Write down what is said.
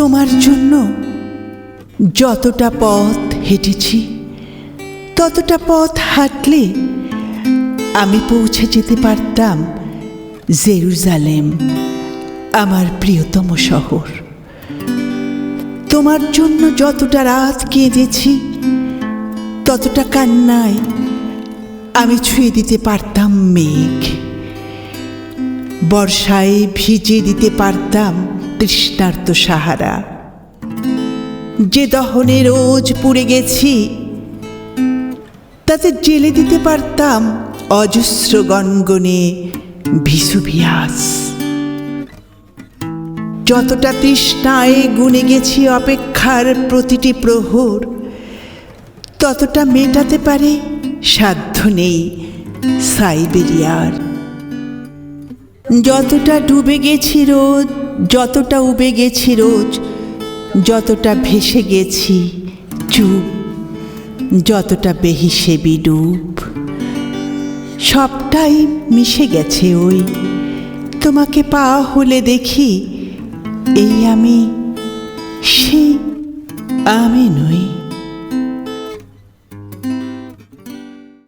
তোমার জন্য যতটা পথ হেঁটেছি, ততটা পথ হাঁটলে আমি পৌঁছে যেতে পারতাম জেরুজালেম, আমার প্রিয়তম শহর। তোমার জন্য যতটা রাত কেঁদেছি, ততটা কান্নায় আমি ছুঁয়ে দিতে পারতাম মেঘ, বর্ষায় ভিজিয়ে দিতে পারতাম তৃষ্ণার্ত সাহারা। যে দহনে রোজ পুড়ে গেছি, তাতে জেলে দিতে পারতাম অজস্র গনগনে ভিসুভিয়াস। যতটা তৃষ্ণায় গুনে গেছি অপেক্ষার প্রতিটি প্রহর, ততটা মেটাতে পারে সাধ্য নেই সাইবেরিয়ার। যতটা ডুবে গেছি রোজ, যতটা উবে গেছি রোজ, যতটা ভেসে গেছি চুপ, যতটা বেহিসেবি ডুব, সবটাই মিশে গেছে ওই তোমাকে পাওয়া হলে দেখি এই আমি, সেই আমি নই।